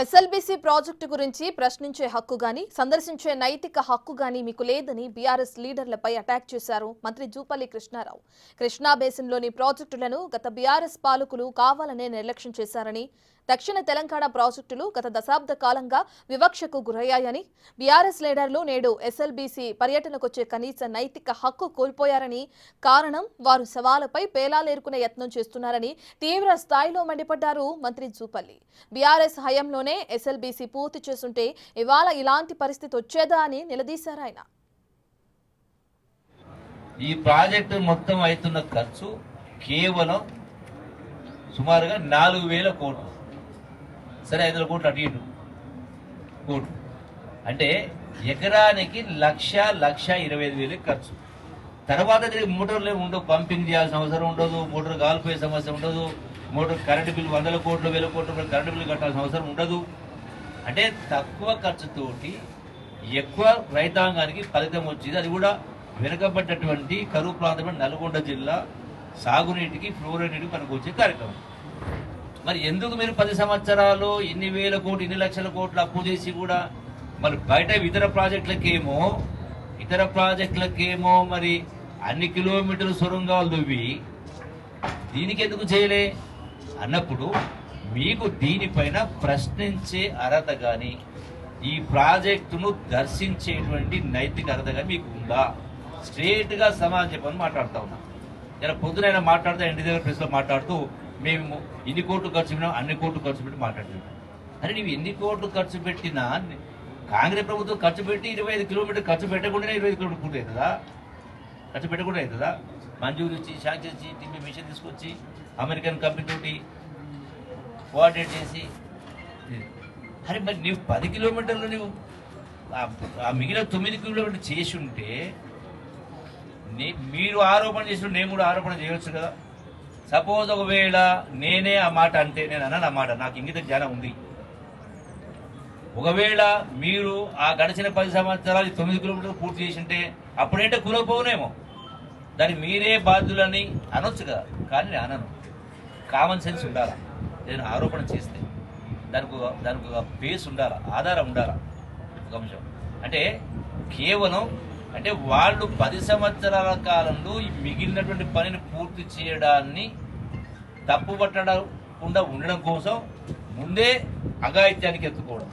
SLBC project గురించి ప్రశ్నించే హక్కు గాని సందర్శించే నైతిక హక్కు గాని మీకు లేదని బీఆర్ఎస్ లీడర్లపై అటాక్ చేశారు మంత్రి జూపల్లి కృష్ణారావు. కృష్ణా బేసిన్లోని ప్రాజెక్టులను గత బీఆర్ఎస్ పాలకులు కావాలనే నిర్లక్ష్యం చేశారని, దక్షిణ తెలంగాణ ప్రాజెక్టులు గత దశాబ్ద కాలంగా వివక్షకు గురయ్యాయని, బీఆర్ఎస్ లీడర్లు నేడు ఎస్ఎల్బీసీ పర్యటనకొచ్చే కనీస నైతిక హక్కు కోల్పోయారని, కారణం వారు సవాలుపై పేలాలేరుకునే యత్నం చేస్తున్నారని తీవ్ర స్థాయిలో మండిపడ్డారు మంత్రి జూపల్లి. బీఆర్ఎస్ హయాంలోనే ఎస్ఎల్బీసీ పూర్తి చేసుంటే ఇవాళ ఇలాంటి పరిస్థితి వచ్చేదా అని నిలదీశారు ఆయన. ఈ ప్రాజెక్టు మొత్తం అవుతున్న ఖర్చు కేవలం సుమారుగా 4,000 కోట్లు. సరే 500 కోట్లు అటు ఇటు కోట్లు అంటే ఎకరానికి 1,25,000 ఖర్చు. తర్వాత మోటార్లు ఉండవు, పంపింగ్ చేయాల్సిన అవసరం ఉండదు, మోటార్ కాలిపోయే సమస్య ఉండదు, మోటార్ కరెంటు బిల్లు 100 కోట్లు 1,000 కోట్లు కరెంటు బిల్లు కట్టాల్సిన అవసరం ఉండదు. అంటే తక్కువ ఖర్చుతోటి ఎక్కువ రైతాంగానికి ఫలితం వచ్చింది. అది కూడా వెనుకబడ్డటువంటి కరువు ప్రాంతమైన నల్గొండ జిల్లా సాగునీటికి ఫ్లోరైడ్ నీటికి పనికి వచ్చే కార్యక్రమం. మరి ఎందుకు మీరు 10 సంవత్సరాలు ఇన్ని వేల కోట్లు ఇన్ని లక్షల కోట్లు అప్పు చేసి కూడా మరి బయట ఇతర ప్రాజెక్టులకేమో మరి అన్ని కిలోమీటర్లు సొరంగాలు దువ్వి దీనికి ఎందుకు చేయలే అన్నప్పుడు మీకు దీనిపైన ప్రశ్నించే అర్హత కానీ ఈ ప్రాజెక్టును దర్శించేటువంటి నైతిక అర్హత కానీ మీకు ఉందా? స్ట్రేట్గా సమాధానం చెప్పని మాట్లాడుతూ ఉన్నా. ఇలా పొద్దునైనా మాట్లాడుతూ ఇంటి దగ్గర ప్రెస్లో మాట్లాడుతూ మేము ఇన్ని కోట్లు ఖర్చు పెట్టినా అన్ని కోట్లు ఖర్చు పెట్టి మాట్లాడుతున్నాం. అరే నువ్వు ఎన్ని కోట్లు ఖర్చు పెట్టినా కాంగ్రెస్ ప్రభుత్వం ఖర్చు పెట్టి 25 కిలోమీటర్లు ఖర్చు పెట్టకుండానే 25 కిలోమీటర్ పూర్తి అవుతుందా? ఖర్చు పెట్టకుండా అవుతుందా? మంజూరు ఇచ్చి శాంక్షన్ ఇచ్చి టీపీ మిషన్ తీసుకొచ్చి అమెరికన్ కంపెనీ తోటి కోఆర్డినేట్ చేసి అరే మరి నువ్వు 10 కిలోమీటర్లు నువ్వు ఆ మిగిలిన 9 కిలోమీటర్లు చేసి ఉంటే మీరు ఆరోపణ చేసిన నేను కూడా ఆరోపణ చేయవచ్చు కదా. సపోజ్ ఒకవేళ నేనే ఆ మాట అంటే, నేను అన్నాను ఆ మాట, నాకు ఇంగిత జ్ఞానం ఉంది. ఒకవేళ మీరు ఆ గడిచిన 10 సంవత్సరాలు 9 కిలోమీటర్లు పూర్తి చేసి ఉంటే అప్పుడేంటే కులపోనేమో, దానికి మీరే బాధ్యులని అనొచ్చు కదా. కానీ నేను అనను. కామన్ సెన్స్ ఉండాలా. నేను ఆరోపణ చేస్తే దానికి ఒక బేస్ ఉండాలా, ఆధారం ఉండాలా. ఒక అంశం అంటే కేవలం అంటే వాళ్ళు 10 సంవత్సరాల కాలంలో ఈ మిగిలినటువంటి పనిని పూర్తి చేయడాన్ని తప్పుపట్టకుండా ఉండడం కోసం ముందే అఘాయిత్యానికి ఎత్తుకోవడం.